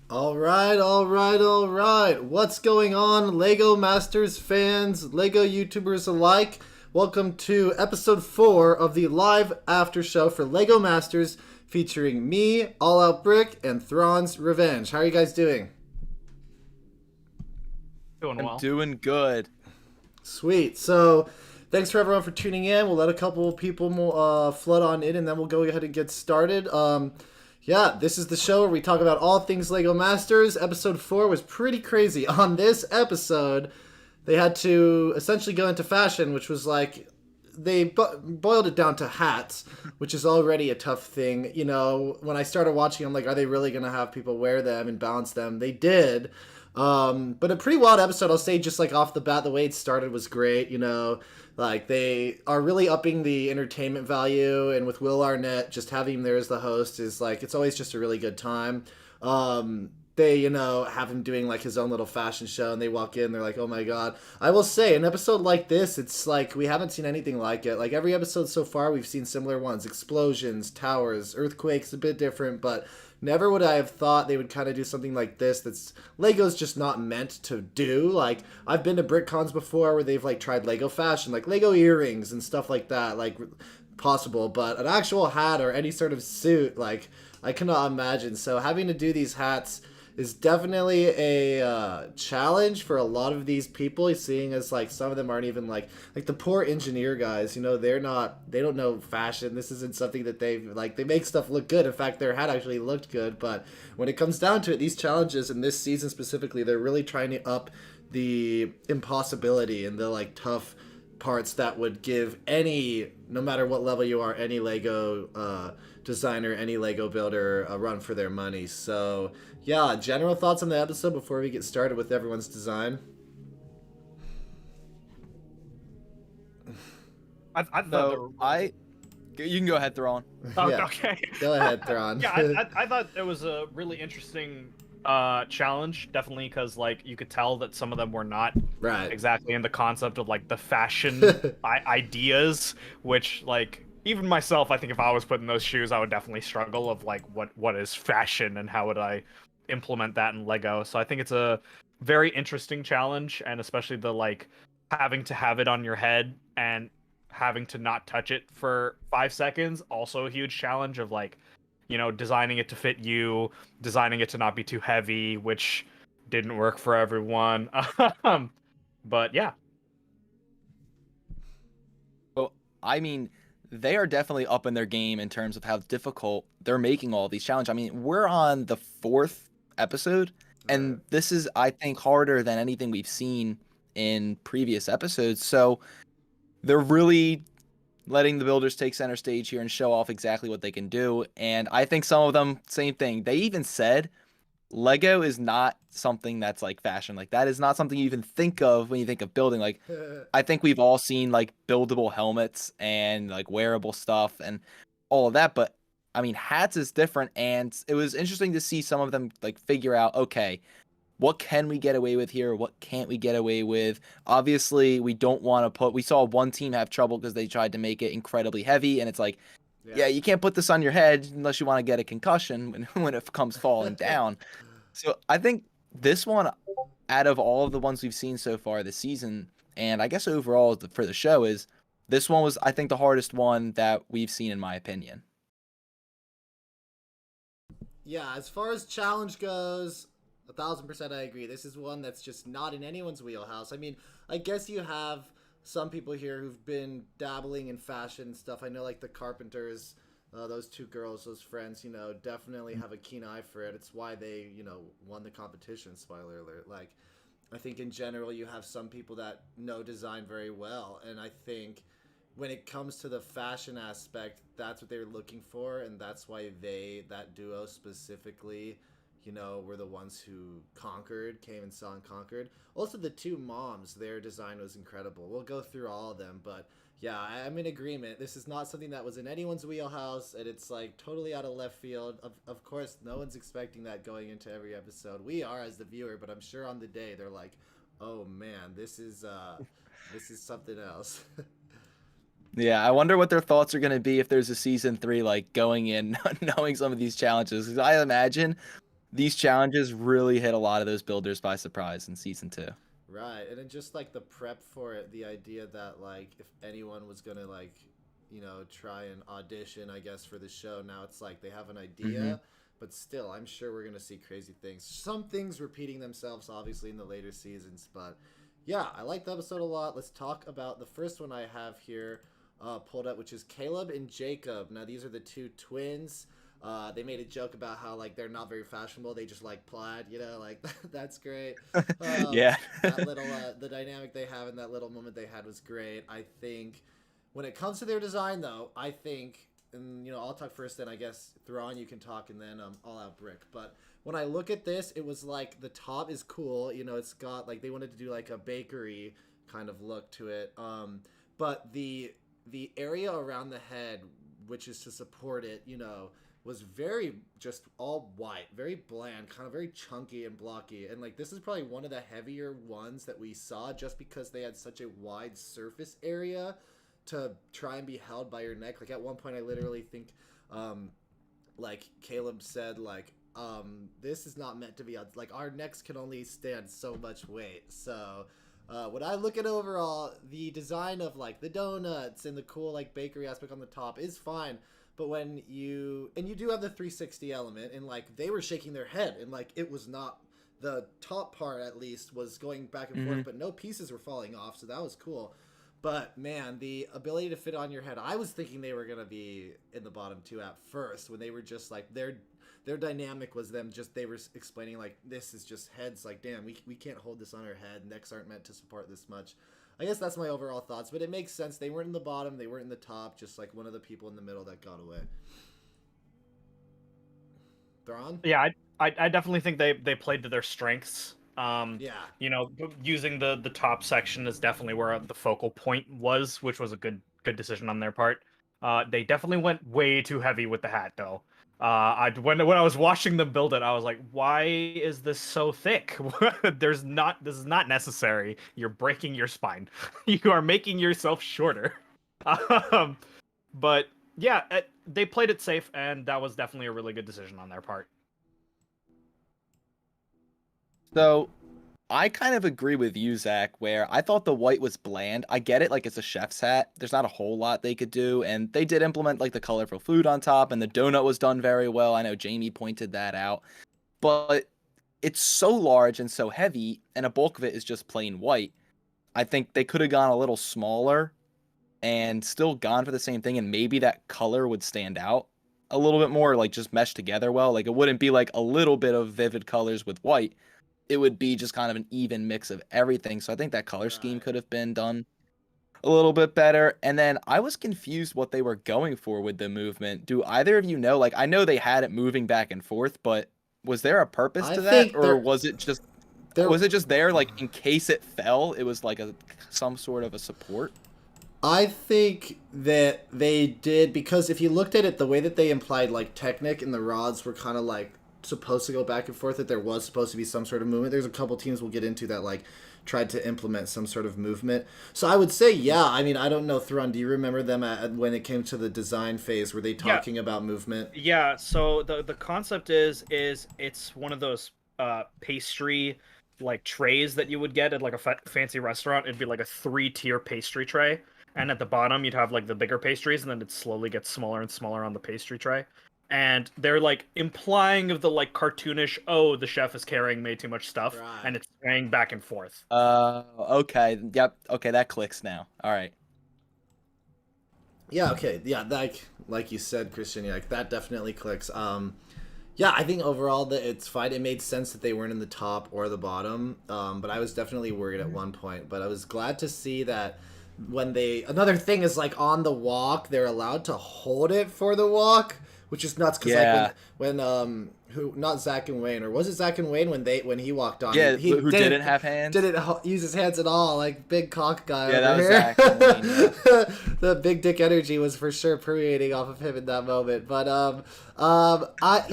All right, all right, all right. What's going on, Lego Masters fans, Lego YouTubers alike? Welcome to episode 4 of the live after show for Lego Masters featuring me, All Out Brick, and ThrawnsRevenge. How are you guys doing? Doing I'm well. doing good. Sweet. So, thanks for everyone for tuning in. We'll let a couple of people flood on in, and then we'll go ahead and get started. Yeah, this is the show where we talk about all things Lego Masters. Episode 4 was pretty crazy. On this episode, they had to essentially go into fashion, which was like they boiled it down to hats, which is already a tough thing. You know, when I started watching, I'm like, are they really going to have people wear them and balance them? They did. But a pretty wild episode, I'll say, just like off the bat, the way it started was great. You know, like they are really upping the entertainment value, and with Will Arnett, just having him there as the host is like it's always just a really good time. They, you know, have him doing like his own little fashion show, and they walk in, they're like, oh my god. I will say, an episode like this, it's like we haven't seen anything like it. Like every episode so far, we've seen similar ones: explosions, towers, earthquakes, a bit different, but never would I have thought they would kind of do something like this that's Lego's just not meant to do. Like, I've been to BrickCons before where they've like tried Lego fashion, like Lego earrings and stuff like that, like possible, but an actual hat or any sort of suit, like, I cannot imagine. So having to do these hats is definitely a challenge for a lot of these people, seeing as like some of them aren't even like the poor engineer guys, you know, they don't know fashion. This isn't something that they make stuff look good. In fact, their hat actually looked good, but when it comes down to it, these challenges in this season specifically, they're really trying to up the impossibility and the like tough parts that would give any, no matter what level you are, any Lego designer, any Lego builder a run for their money. So yeah, general thoughts on the episode before we get started with everyone's design. I thought So you can go ahead, Thrawn. Yeah, okay. go ahead, Thrawn. Yeah, I thought it was a really interesting challenge, definitely, because like you could tell that some of them were not Right. exactly in the concept of like the fashion ideas, which like even myself, I think if I was put in those shoes, I would definitely struggle of like what is fashion and how would I implement that in Lego. So I think it's a very interesting challenge, and especially the like having to have it on your head and having to not touch it for 5 seconds, also a huge challenge of like, you know, designing it to fit you, designing it to not be too heavy, which didn't work for everyone. But yeah. So, I mean, they are definitely up in their game in terms of how difficult they're making all these challenges. I mean, we're on the 4th episode, and this is, I think, harder than anything we've seen in previous episodes. So they're really letting the builders take center stage here and show off exactly what they can do. And I think some of them, same thing. They even said Lego is not something that's like fashion. Like that is not something you even think of when you think of building. Like I think we've all seen like buildable helmets and like wearable stuff and all of that, but I mean hats is different, and it was interesting to see some of them like figure out, okay, what can we get away with here? What can't we get away with? Obviously, we don't want to put. We saw one team have trouble because they tried to make it incredibly heavy, and it's like, yeah, you can't put this on your head unless you want to get a concussion when it comes falling down. So I think this one, out of all of the ones we've seen so far this season, and I guess overall for the show, is this one was, I think, the hardest one that we've seen, in my opinion. Yeah, as far as challenge goes, 1,000% I agree. This is one that's just not in anyone's wheelhouse. I mean, I guess you have some people here who've been dabbling in fashion and stuff. I know, like the Carpenters, those two girls, those friends, you know, definitely have a keen eye for it. It's why they, you know, won the competition. Spoiler alert. Like, I think in general you have some people that know design very well, and I think when it comes to the fashion aspect, that's what they're looking for, and that's why that duo specifically, you know, were the ones who came and saw and conquered. Also, the two moms, their design was incredible. We'll go through all of them, but yeah, I'm in agreement. This is not something that was in anyone's wheelhouse, and it's like totally out of left field. Of course, no one's expecting that going into every episode. We are as the viewer, but I'm sure on the day they're like, "Oh man, this is something else." Yeah, I wonder what their thoughts are going to be if there's a season 3, like going in knowing some of these challenges. 'Cause I imagine these challenges really hit a lot of those builders by surprise in season 2. Right, and then just like the prep for it, the idea that like if anyone was gonna like, try and audition, I guess, for the show, now it's like they have an idea, but still, I'm sure we're gonna see crazy things. Some things repeating themselves, obviously, in the later seasons, but yeah, I like the episode a lot. Let's talk about the first one I have here pulled up, which is Caleb and Jacob. Now, these are the two twins. They made a joke about how like they're not very fashionable. They just like plaid, like that's great. Yeah. That little the dynamic they have in that little moment they had was great. I think when it comes to their design, though, I think, and I'll talk first. Then I guess Thrawn, you can talk, and then I'll out Brick. But when I look at this, it was like the top is cool. It's got like they wanted to do like a bakery kind of look to it. But the area around the head, which is to support it, was very just all white, very bland, kind of very chunky and blocky. And like this is probably one of the heavier ones that we saw just because they had such a wide surface area to try and be held by your neck. Like at one point I literally think like Caleb said like this is not meant to be like our necks can only stand so much weight. So when I look at overall the design of like the donuts and the cool like bakery aspect on the top is fine. But when you do have the 360 element, and like they were shaking their head, and like it was not the top part at least was going back and forth, but no pieces were falling off, so that was cool. But man, the ability to fit on your head, I was thinking they were gonna be in the bottom two at first when they were just like their dynamic was them just they were explaining like this is just heads, like damn we can't hold this on our head, necks aren't meant to support this much. I guess that's my overall thoughts, but it makes sense. They weren't in the bottom, they weren't in the top, just like one of the people in the middle that got away. Thrawn? Yeah, I definitely think they played to their strengths. Yeah. Using the top section is definitely where the focal point was, which was a good decision on their part. They definitely went way too heavy with the hat, though. When I was watching them build it, I was like, "Why is this so thick? This is not necessary. You're breaking your spine. You are making yourself shorter." But yeah, they played it safe, and that was definitely a really good decision on their part. So, I kind of agree with you, Zach, where I thought the white was bland. I get it, like it's a chef's hat. There's not a whole lot they could do, and they did implement like the colorful food on top, and the donut was done very well. I know Jamie pointed that out, but it's so large and so heavy, and a bulk of it is just plain white. I think they could have gone a little smaller and still gone for the same thing, and maybe that color would stand out a little bit more, like just mesh together well. Like it wouldn't be like a little bit of vivid colors with white. It would be just kind of an even mix of everything. So I think that color scheme could have been done a little bit better. And then I was confused what they were going for with the movement. Do either of you know? Like, I know they had it moving back and forth, but was there a purpose to that? Or was it just there like in case it fell, it was like some sort of a support? I think that they did, because if you looked at it, the way that they implied like Technic and the rods were kind of like supposed to go back and forth, that there was supposed to be some sort of movement. There's a couple teams we'll get into that like tried to implement some sort of movement. So I would say, yeah, I mean, I don't know, Thrawn, do you remember them when it came to the design phase? Were they talking about movement? Yeah, so the concept is it's one of those pastry like trays that you would get at like a fancy restaurant. It'd be like a 3-tier pastry tray, and at the bottom you'd have like the bigger pastries, and then it slowly gets smaller and smaller on the pastry tray. And they're like implying of the like cartoonish, oh, the chef is carrying way too much stuff, and it's swaying back and forth. Okay, yep, okay, that clicks now. All right. Yeah, okay, yeah, like you said, Christian, like that definitely clicks. Yeah, I think overall that it's fine. It made sense that they weren't in the top or the bottom, but I was definitely worried at one point. But I was glad to see that when another thing is like on the walk, they're allowed to hold it for the walk. Which is nuts, because like when not Zach and Wayne, or was it Zach and Wayne when he walked on? Yeah, who didn't have hands? Didn't use his hands at all, like big cock guy. Yeah, over that was here. Zach and Wayne. Yeah. The big dick energy was for sure permeating off of him in that moment. But I at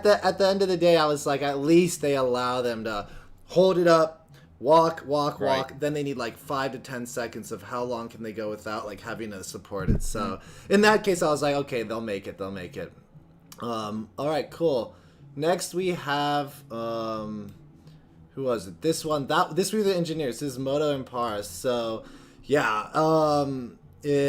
the end of the day, I was like, at least they allow them to hold it up. Walk. Right. Then they need like 5 to 10 seconds of how long can they go without like having to support it. So in that case, I was like, okay, they'll make it. All right, cool. Next we have who was it? This one this were the engineers. This is Moto and Paris. So yeah,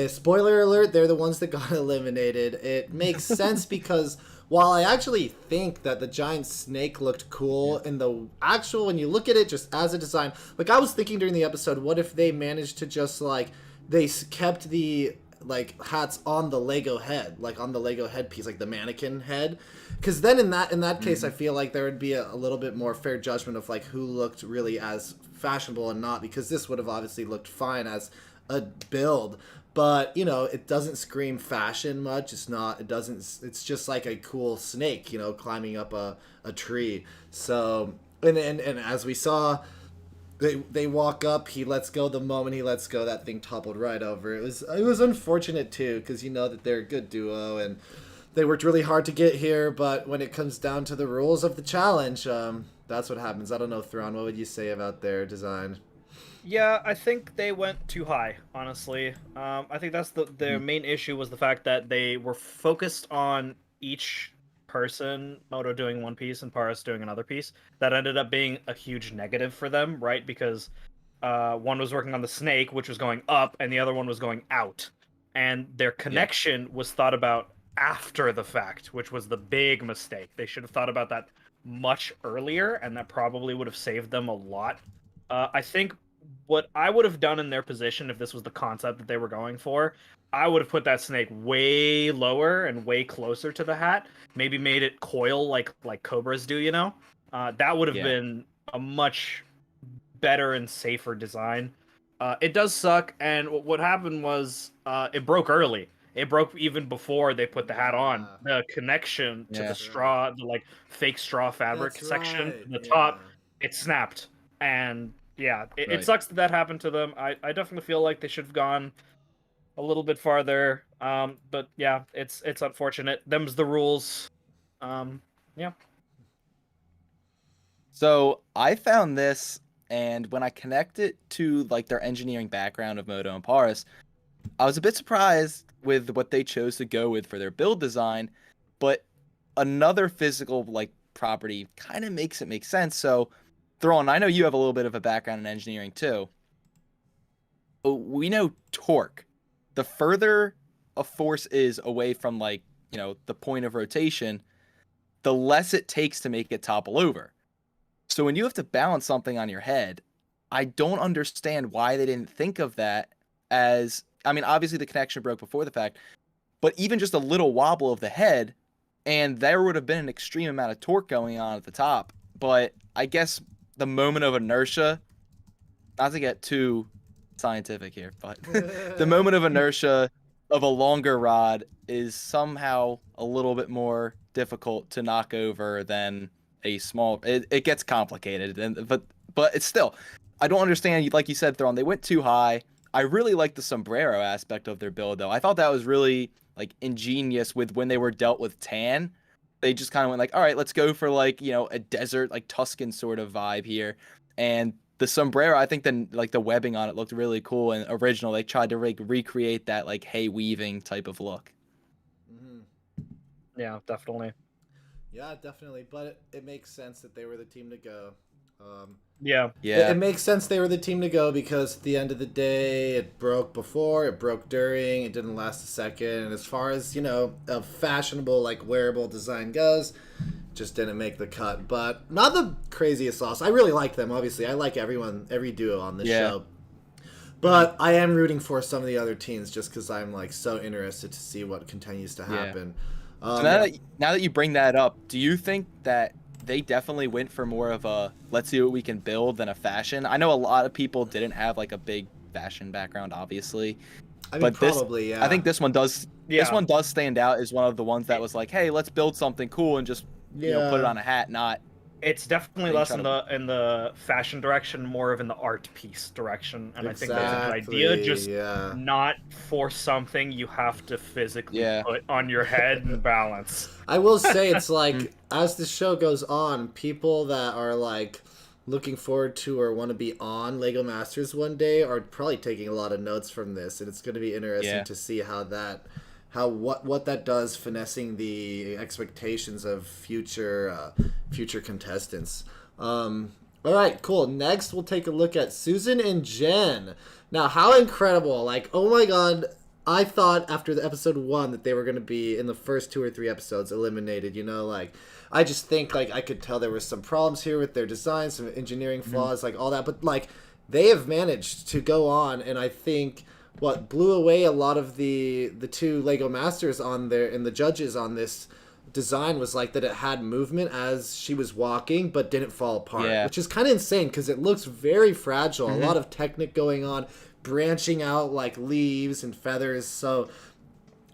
spoiler alert, they're the ones that got eliminated. It makes sense because while I actually think that the giant snake looked cool in the actual, when you look at it just as a design, like I was thinking during the episode, what if they managed to just like they kept the like hats on the Lego head, like on the Lego headpiece, like the mannequin head, because then in that case, I feel like there would be a little bit more fair judgment of like who looked really as fashionable and not, because this would have obviously looked fine as a build, but you know it doesn't scream fashion much. It's not. It doesn't. It's just like a cool snake, you know, climbing up a tree. So and as we saw. They walk up. He lets go. The moment he lets go, that thing toppled right over. It was unfortunate too, because you know that they're a good duo and they worked really hard to get here. But when it comes down to the rules of the challenge, that's what happens. I don't know, Thrawn. What would you say about their design? Yeah, I think they went too high, honestly. I think that's their main issue was the fact that they were focused on each person, Moto doing one piece and Paris doing another piece. That ended up being a huge negative for them, right? Because one was working on the snake, which was going up, and the other one was going out. And their connection was thought about after the fact, which was the big mistake. They should have thought about that much earlier, and that probably would have saved them a lot. I think what I would have done in their position, if this was the concept that they were going for, I would have put that snake way lower and way closer to the hat. Maybe made it coil like cobras do, you know? That would have been a much better and safer design. It does suck, and what happened was it broke early. It broke even before they put the hat on. The connection to the straw, the like fake straw fabric section, the top, it snapped. And yeah, it sucks that happened to them. I definitely feel like they should have gone a little bit farther. But yeah, it's unfortunate. Them's the rules. Yeah. So I found this, and when I connect it to like their engineering background of Moto and Paris, I was a bit surprised with what they chose to go with for their build design, but another physical like property kind of makes it make sense. So, Thrawn, I know you have a little bit of a background in engineering too. We know torque. The further a force is away from like, you know, the point of rotation, the less it takes to make it topple over. So when you have to balance something on your head, I don't understand why they didn't think of that as, I mean, obviously the connection broke before the fact, but even just a little wobble of the head, and there would have been an extreme amount of torque going on at the top. But I guess the moment of inertia, not to get too scientific here, but the moment of inertia of a longer rod is somehow a little bit more difficult to knock over than a small. It gets complicated, but it's still, I don't understand. Like you said, Thrawn, they went too high. I really like the sombrero aspect of their build, though. I thought that was really like ingenious with when they were dealt with tan. They just kind of went like, all right, let's go for like, you know, a desert, like Tuscan sort of vibe here. And the sombrero, I think then like the webbing on it looked really cool and original. They tried to recreate that like hay weaving type of look. Mm-hmm. Yeah, definitely. Yeah, definitely. But it makes sense that they were the team to go. Yeah. It makes sense they were the team to go because at the end of the day, it broke before, it broke during, it didn't last a second. And as far as, you know, a fashionable, like, wearable design goes, just didn't make the cut. But not the craziest sauce. I really like them, obviously. I like every duo on this show. But I am rooting for some of the other teams just because I'm, like, so interested to see what continues to happen. So now that you bring that up, do you think that they definitely went for more of a let's see what we can build than a fashion? I know a lot of people didn't have like a big fashion background, obviously. I mean, but probably, I think this one does. This one does stand out as one of the ones that was like, hey, let's build something cool and just you know put it on a hat, not. It's definitely less in the fashion direction, more of in the art piece direction, and I think that's a good idea. Just not for something you have to physically put on your head and balance. I will say it's like as the show goes on, people that are like looking forward to or want to be on Lego Masters one day are probably taking a lot of notes from this, and it's going to be interesting to see how how what that does finessing the expectations of future contestants. All right, cool. Next, we'll take a look at Susan and Jen. Now, how incredible! Like, oh my god, I thought after the episode 1 that they were going to be in the first 2 or 3 episodes eliminated. You know, like I just think like I could tell there were some problems here with their design, some engineering flaws, like all that. But like they have managed to go on, and I think what blew away a lot of the 2 Lego Masters on there and the judges on this design was like that it had movement as she was walking but didn't fall apart, which is kind of insane because it looks very fragile. A lot of technique going on, branching out like leaves and feathers. So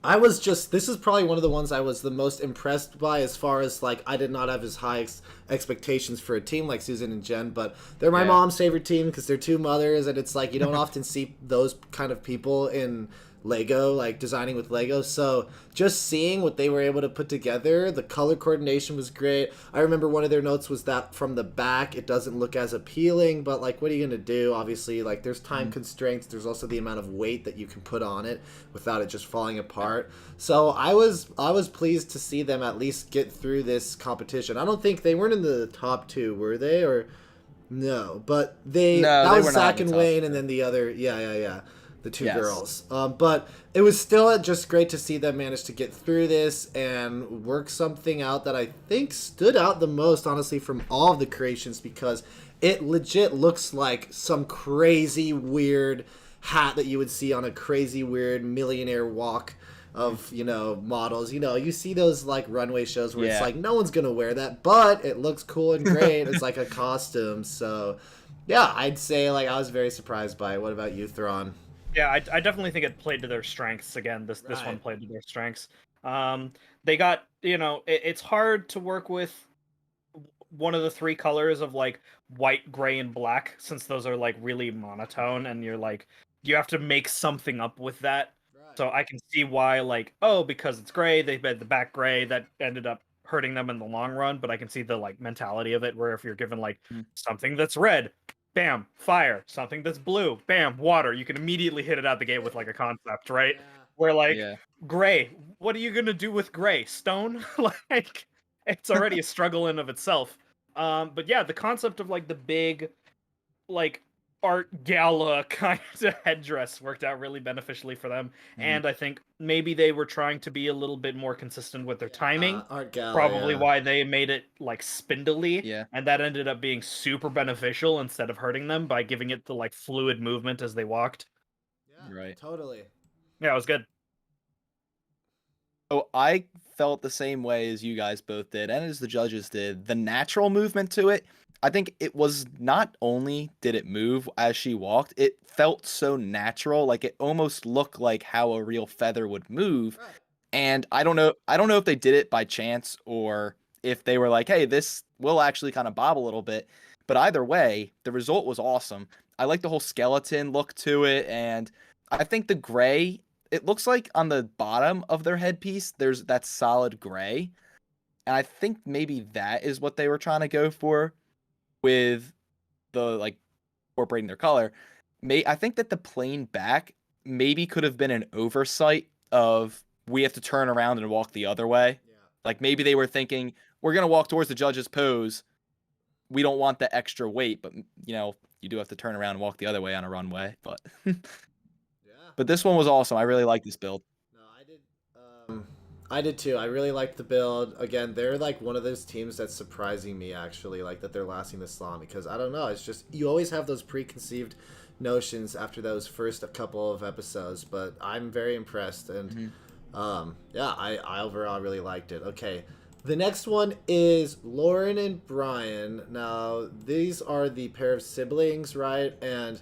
this is probably one of the ones I was the most impressed by, as far as like I did not have as high expectations for a team like Susan and Jen, but they're my mom's favorite team because they're 2 mothers, and it's like you don't often see those kind of people in Lego, like designing with Lego. So just seeing what they were able to put together, the color coordination was great. I remember one of their notes was that from the back it doesn't look as appealing, but like what are you gonna do? Obviously, like there's time constraints, there's also the amount of weight that you can put on it without it just falling apart. So I was pleased to see them at least get through this competition. I don't think they weren't in the top 2, were they? Or no, but that was Zach and Wayne, and then the other the 2 girls. But it was still just great to see them manage to get through this and work something out that I think stood out the most, honestly, from all of the creations, because it legit looks like some crazy weird hat that you would see on a crazy weird millionaire walk of, you know, models. You know, you see those like runway shows where it's like no one's gonna wear that, but it looks cool and great. It's like a costume. So yeah, I'd say like I was very surprised by it. What about you, Thrawn? Yeah, I definitely think it played to their strengths again. This one played to their strengths. They got, you know, it's hard to work with one of the 3 colors of like white, gray, and black, since those are like really monotone, and you're like you have to make something up with that. So I can see why, like, oh, because it's gray, they made the back gray, that ended up hurting them in the long run. But I can see the like mentality of it, where if you're given like something that's red, bam, fire. Something that's blue, bam, water. You can immediately hit it out the gate with like a concept, right? Where like gray, what are you gonna do with gray? Stone? Like it's already a struggle in of itself. But yeah, the concept of like the big like art gala kind of headdress worked out really beneficially for them. And I think maybe they were trying to be a little bit more consistent with their timing. Art gala, probably why they made it like spindly. Yeah. And that ended up being super beneficial instead of hurting them by giving it the like fluid movement as they walked. Yeah, right. Totally. Yeah, it was good. So I felt the same way as you guys both did, and as the judges did. The natural movement to it, I think it was not only did it move as she walked, it felt so natural, like it almost looked like how a real feather would move. Right. And I don't know if they did it by chance or if they were like, hey, this will actually kind of bob a little bit. But either way, the result was awesome. I like the whole skeleton look to it, and I think the gray, it looks like on the bottom of their headpiece, there's that solid gray. And I think maybe that is what they were trying to go for with the, like, incorporating their color. I think that the plain back maybe could have been an oversight of we have to turn around and walk the other way. Yeah. Like maybe they were thinking, we're going to walk towards the judge's pose. We don't want the extra weight, but, you know, you do have to turn around and walk the other way on a runway. But but this one was awesome. I really like this build. No, I did too. I really liked the build. Again, they're like one of those teams that's surprising me, actually, like that they're lasting this long, because I don't know. It's just you always have those preconceived notions after those first couple of episodes, but I'm very impressed, and yeah, I overall really liked it. Okay. The next one is Lauren and Brian. Now, these are the pair of siblings, right? And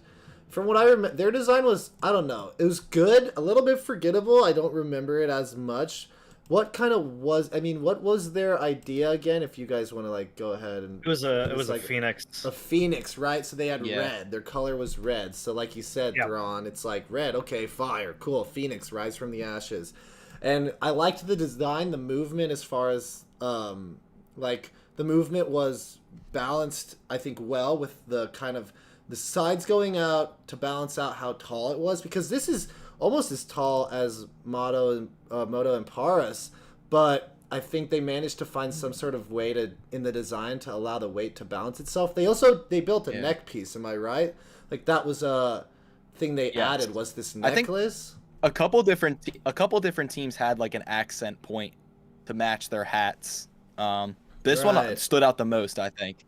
from what I remember, their design was, I don't know, it was good, a little bit forgettable. I don't remember it as much. What kind of was, I mean, what was their idea again? If you guys want to like go ahead and it was like a phoenix. A phoenix, right? So they had red. Their color was red. So like you said, Thrawn, it's like red. Okay, fire, cool. Phoenix, rise from the ashes. And I liked the design, the movement, as far as like the movement was balanced, I think, well, with the kind of the sides going out to balance out how tall it was, because this is almost as tall as Moto and Paris, but I think they managed to find some sort of way to in the design to allow the weight to balance itself. They built a neck piece. Am I right? Like that was a thing they added was this necklace. A couple different teams had like an accent point to match their hats. This one stood out the most, I think.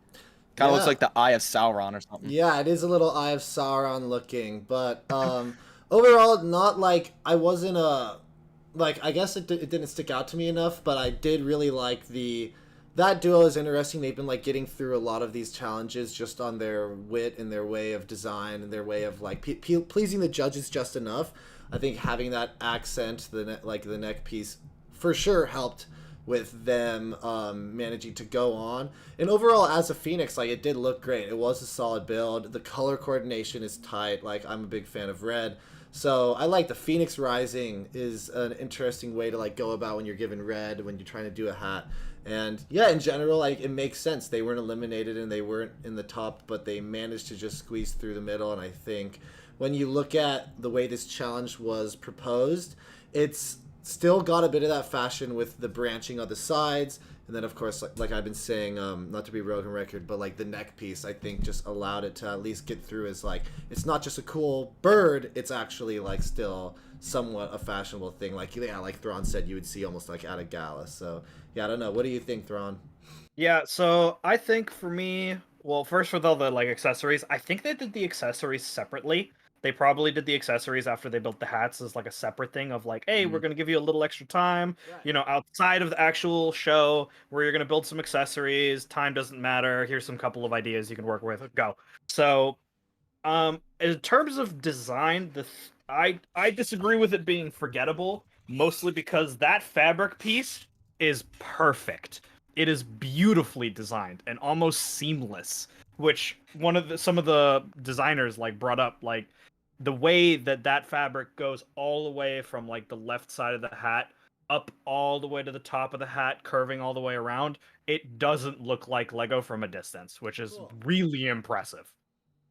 Kind of looks like the Eye of Sauron or something. Yeah, it is a little Eye of Sauron looking, but overall, not like I wasn't I guess it didn't stick out to me enough, but I did really like that duo is interesting. They've been like getting through a lot of these challenges just on their wit and their way of design and their way of like pleasing the judges just enough. I think having that accent, the neck piece, for sure helped with them managing to go on. And overall, as a Phoenix, like it did look great. It was a solid build. The color coordination is tight. Like I'm a big fan of red. So I like the Phoenix Rising is an interesting way to like go about when you're given red, when you're trying to do a hat. And yeah, in general, like it makes sense. They weren't eliminated and they weren't in the top, but they managed to just squeeze through the middle. And I think when you look at the way this challenge was proposed, it's still got a bit of that fashion with the branching on the sides. And then, of course, like I've been saying, not to be broken record, but like the neck piece, I think just allowed it to at least get through as like, it's not just a cool bird, it's actually like still somewhat a fashionable thing. Like, yeah, like Thrawn said, you would see almost like at a gala. So, yeah, I don't know. What do you think, Thrawn? Yeah, so I think for me, well, first with all the like accessories, I think they did the accessories separately. They probably did the accessories after they built the hats as like a separate thing of like, hey, we're going to give you a little extra time, outside of the actual show where you're going to build some accessories. Time doesn't matter. Here's some couple of ideas you can work with. Go. So, in terms of design, I disagree with it being forgettable, mostly because that fabric piece is perfect. It is beautifully designed and almost seamless, which some of the designers like brought up, like the way that fabric goes all the way from like the left side of the hat up all the way to the top of the hat, curving all the way around. It doesn't look like Lego from a distance, which is really impressive.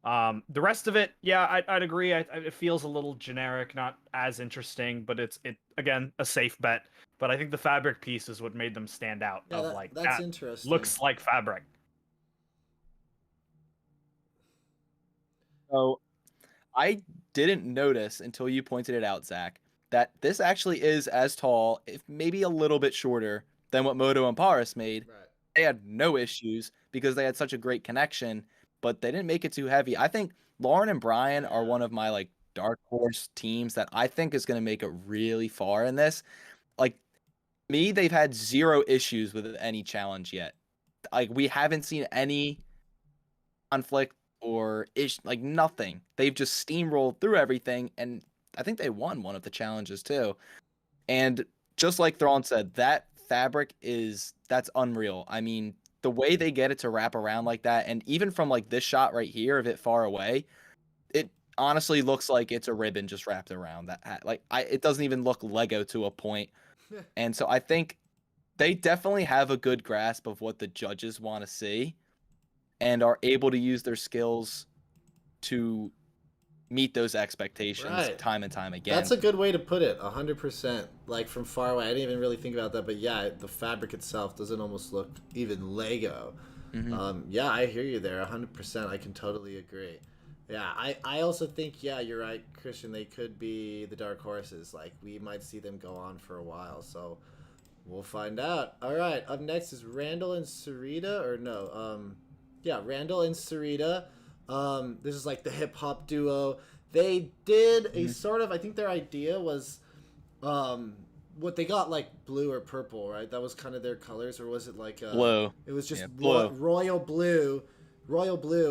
The rest of it, yeah, I'd agree. It feels a little generic, not as interesting, but it's again a safe bet. But I think the fabric piece is what made them stand out. Yeah, that's interesting. Looks like fabric. So I didn't notice until you pointed it out, Zach, that this actually is as tall, if maybe a little bit shorter than what Moto and Paris made. Right. They had no issues because they had such a great connection, but they didn't make it too heavy. I think Lauren and Brian are one of my like dark horse teams that I think is going to make it really far in this. Like me, they've had zero issues with any challenge yet. Like we haven't seen any conflict or like nothing. They've just steamrolled through everything, and I think they won one of the challenges too. And just like Thrawn said, that fabric that's unreal. I mean, the way they get it to wrap around like that, and even from like this shot right here of it far away, it honestly looks like it's a ribbon just wrapped around that hat. Like it doesn't even look Lego to a point. And so I think they definitely have a good grasp of what the judges want to see and are able to use their skills to meet those expectations time and time again. That's a good way to put it, 100%. Like from far away, I didn't even really think about that, but yeah, the fabric itself doesn't almost look even Lego. Mm-hmm. Yeah, I hear you there, 100%. I can totally agree. Yeah, I also think, yeah, you're right, Christian, they could be the dark horses. Like, we might see them go on for a while, so we'll find out. All right, up next is Randall and Sarita, or no, yeah, Randall and Sarita. This is like the hip-hop duo. They did a sort of, I think their idea was, what they got, like, blue or purple, right? That was kind of their colors, or was it like... blue. It was just blue. Royal blue,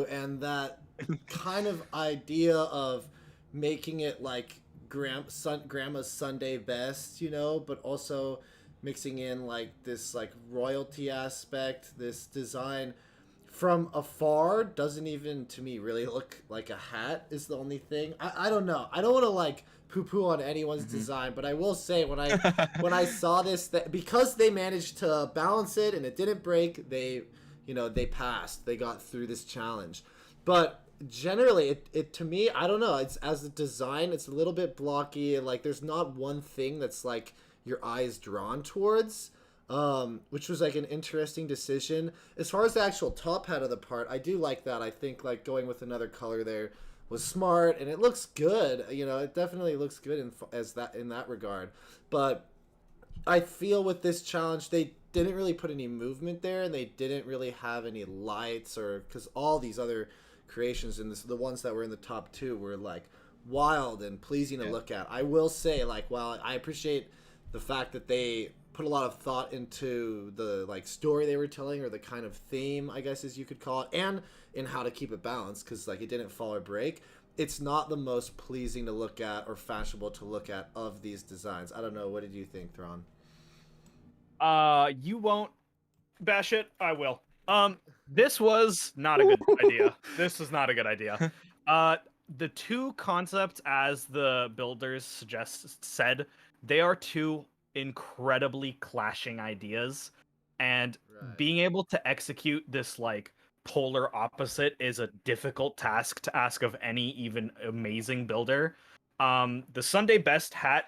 and that kind of idea of making it like grandma's Sunday best, you know, but also mixing in like this like royalty aspect. This design from afar doesn't even to me really look like a hat is the only thing. I don't know. I don't want to like poo-poo on anyone's design, but I will say when I saw this, that because they managed to balance it and it didn't break, they passed. They got through this challenge. But generally it to me, I don't know, it's as a design, it's a little bit blocky, and like there's not one thing that's like your eye is drawn towards, which was like an interesting decision. As far as the actual top hat of the part, I do like that. I think like going with another color there was smart, and it looks good. You know, it definitely looks good in that regard. But I feel with this challenge, they didn't really put any movement there, and they didn't really have any lights, or because all these other creations in this, the ones that were in the top two, were like wild and pleasing to look at. I will say, like, while I appreciate the fact that they put a lot of thought into the like story they were telling, or the kind of theme, I guess as you could call it, and in how to keep it balanced, because like it didn't fall or break. It's not the most pleasing to look at or fashionable to look at of these designs. I don't know. What did you think, Thrawn? You won't bash it. I will. This was not a good idea. This was not a good idea. The two concepts, as the builders said, they are two incredibly clashing ideas, and being able to execute this like polar opposite is a difficult task to ask of any even amazing builder. The Sunday Best hat,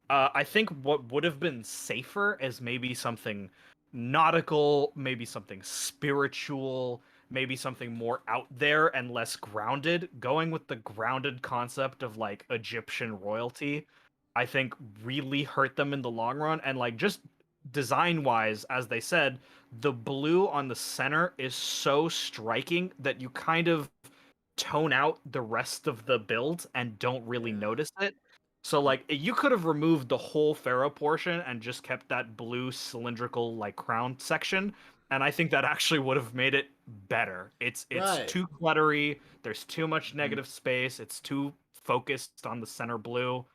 I think what would have been safer is maybe something nautical, maybe something spiritual, maybe something more out there and less grounded. Going with the grounded concept of like Egyptian royalty, I think really hurt them in the long run. And like just design wise, as they said, the blue on the center is so striking that you kind of tone out the rest of the build and don't really notice it. So like you could have removed the whole pharaoh portion and just kept that blue cylindrical like crown section, and I think that actually would have made it better. It's Right. too cluttery. There's too much negative space. It's too focused on the center blue.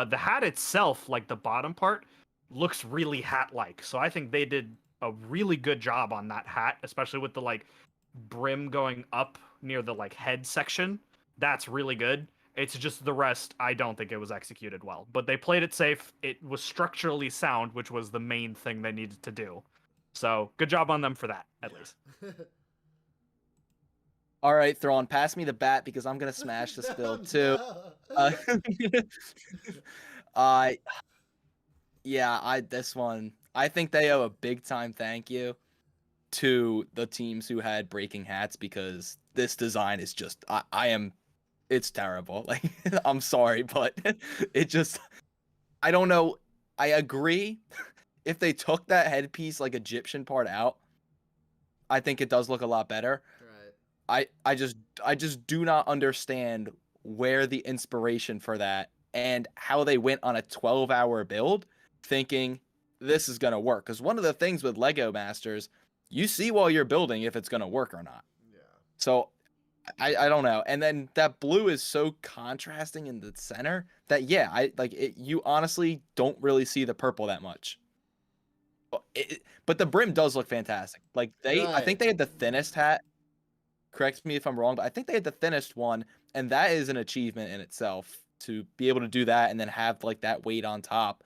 The hat itself, like the bottom part, looks really hat-like. So I think they did a really good job on that hat, especially with the like brim going up near the like head section. That's really good. It's just the rest, I don't think it was executed well. But they played it safe. It was structurally sound, which was the main thing they needed to do. So good job on them for that, at least. All right, Thrawn, pass me the bat because I'm gonna smash this build too. Uh, I this one, I think they owe a big time thank you to the teams who had breaking hats, because this design is just it's terrible. Like I'm sorry, but it just, I don't know. I agree. If they took that headpiece like Egyptian part out, I think it does look a lot better. Right. I just do not understand where the inspiration for that and how they went on a 12-hour build thinking this is going to work. Because one of the things with Lego Masters, you see while you're building if it's going to work or not. Yeah. So I don't know. And then that blue is so contrasting in the center that, yeah, I like it. You honestly don't really see the purple that much. But the brim does look fantastic. Like I think they had the thinnest hat. Correct me if I'm wrong, but I think they had the thinnest one, and that is an achievement in itself to be able to do that and then have like that weight on top.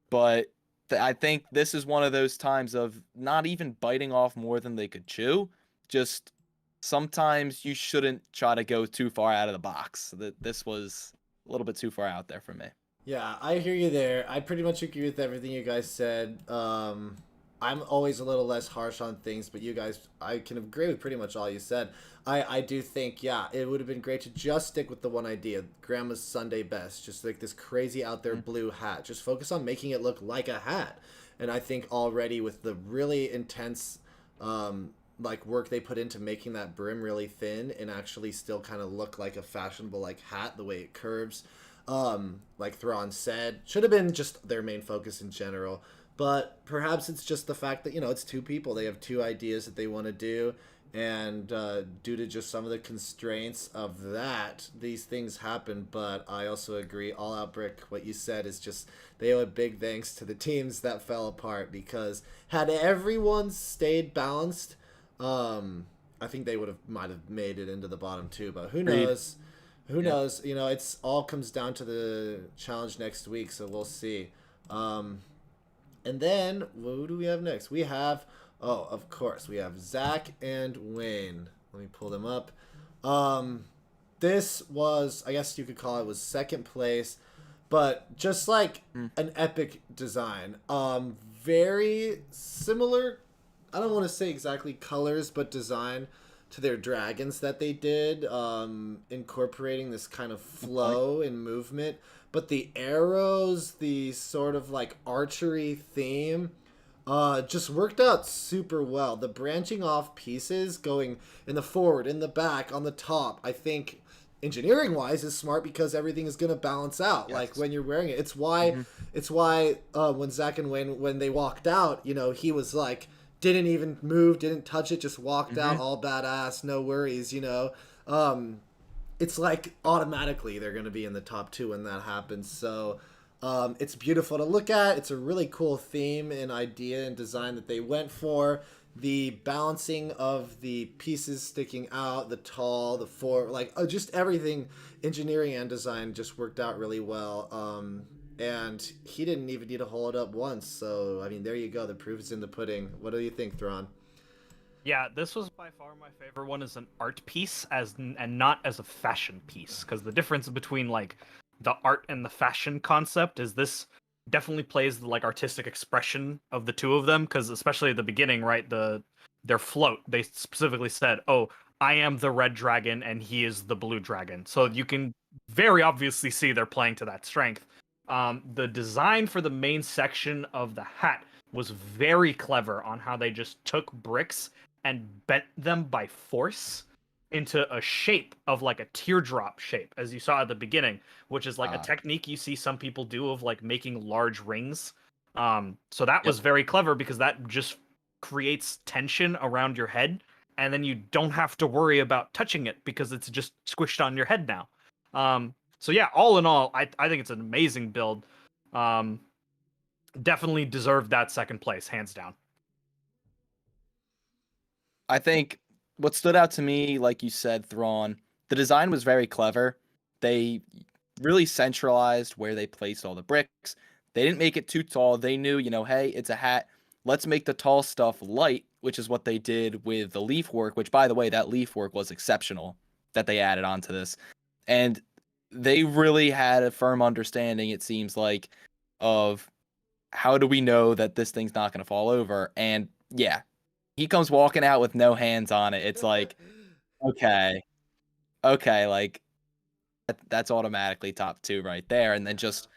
But I think this is one of those times of not even biting off more than they could chew. Just sometimes you shouldn't try to go too far out of the box. This was a little bit too far out there for me. Yeah, I hear you there. I pretty much agree with everything you guys said. I'm always a little less harsh on things, but you guys, I can agree with pretty much all you said. I do think, yeah, it would have been great to just stick with the one idea, Grandma's Sunday Best, just like this crazy out there blue hat. Just focus on making it look like a hat. And I think already with the really intense like work they put into making that brim really thin and actually still kind of look like a fashionable like hat, the way it curves, like Thrawn said, should have been just their main focus in general. But perhaps it's just the fact that, you know, it's two people. They have two ideas that they want to do. And due to just some of the constraints of that, these things happen. But I also agree, all out brick, what you said is just, they owe a big thanks to the teams that fell apart. Because had everyone stayed balanced, I think they might have made it into the bottom two. But who knows? Who knows? You know, it's all comes down to the challenge next week. So we'll see. And then, who do we have next? We have, oh, of course, we have Zach and Wayne. Let me pull them up. This was, I guess you could call it, was second place, but just like an epic design. Very similar, I don't want to say exactly colors, but design to their dragons that they did, incorporating this kind of flow and movement. But the arrows, the sort of like archery theme, just worked out super well. The branching off pieces going in the forward, in the back, on the top, I think engineering wise is smart because everything is going to balance out. Yes. Like when you're wearing it, it's why when Zach and Wayne, when they walked out, you know, he was like, didn't even move, didn't touch it, just walked out all badass, no worries, you know. It's like automatically they're going to be in the top 2 when that happens. So it's beautiful to look at. It's a really cool theme and idea and design that they went for. The balancing of the pieces sticking out, the tall, the four, like just everything, engineering and design just worked out really well. And he didn't even need to hold it up once. So, I mean, there you go. The proof is in the pudding. What do you think, Thrawn? Yeah, this was by far my favorite one as an art piece and not as a fashion piece. Because the difference between, like, the art and the fashion concept is this definitely plays the like artistic expression of the two of them, because especially at the beginning, right, their float, they specifically said, oh, I am the red dragon and he is the blue dragon, so you can very obviously see they're playing to that strength. The design for the main section of the hat was very clever on how they just took bricks and bent them by force into a shape of like a teardrop shape, as you saw at the beginning, which is like a technique you see some people do of like making large rings. So that was very clever because that just creates tension around your head, and then you don't have to worry about touching it because it's just squished on your head now. So yeah, all in all, I think it's an amazing build. Definitely deserved that second place, hands down. I think what stood out to me, like you said, Thrawn, the design was very clever. They really centralized where they placed all the bricks. They didn't make it too tall. They knew, you know, hey, it's a hat. Let's make the tall stuff light, which is what they did with the leaf work, which, by the way, that leaf work was exceptional that they added onto this. And they really had a firm understanding, it seems like, of how do we know that this thing's not going to fall over? And yeah, he comes walking out with no hands on it. It's like, okay, like that's automatically top 2 right there. And then just,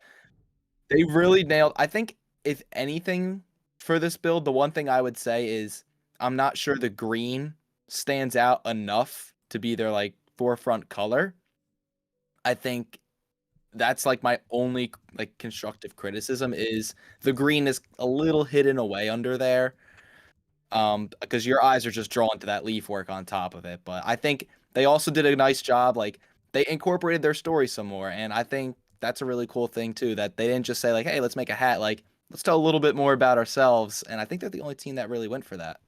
they really nailed, I think if anything for this build, the one thing I would say is I'm not sure the green stands out enough to be their like forefront color. I think that's like my only like constructive criticism is the green is a little hidden away under there. Because your eyes are just drawn to that leaf work on top of it. But I think they also did a nice job. Like, they incorporated their story some more. And I think that's a really cool thing, too, that they didn't just say, like, hey, let's make a hat. Like, let's tell a little bit more about ourselves. And I think they're the only team that really went for that.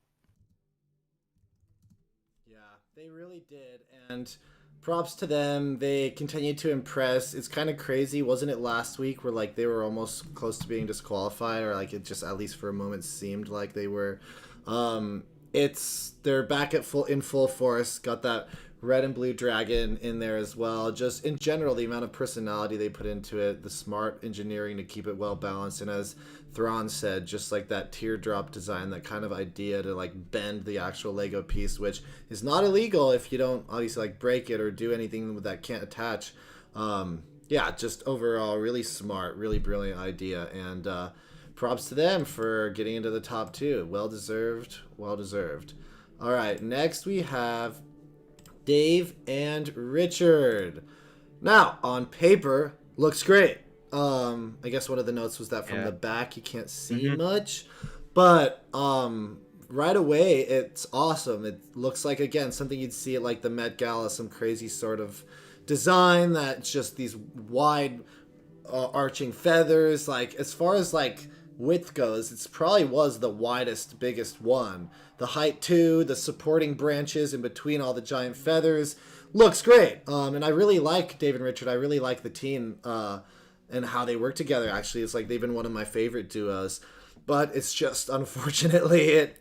Yeah, they really did. And props to them. They continued to impress. It's kind of crazy, wasn't it, last week where, like, they were almost close to being disqualified, or, like, it just, at least for a moment, seemed like they were. They're back at in full force. Got that red and blue dragon in there as well. Just in general, the amount of personality they put into it, the smart engineering to keep it well balanced, and as Thrawn said, just like that teardrop design, that kind of idea to like bend the actual Lego piece, which is not illegal if you don't obviously like break it or do anything that can't attach. Yeah, just overall really smart, really brilliant idea, and props to them for getting into the top 2. Well deserved, well deserved. All right, next we have Dave and Richard. Now, on paper, looks great. I guess one of the notes was that from the back you can't see much, but right away it's awesome. It looks like, again, something you'd see at like the Met Gala, some crazy sort of design that's just these wide arching feathers. Like, as far as like width goes, it's probably was the widest, biggest one. The height too, the supporting branches in between all the giant feathers, looks great. And I really like Dave and Richard. I really like the team and how they work together. Actually, it's like they've been one of my favorite duos. But it's just, unfortunately,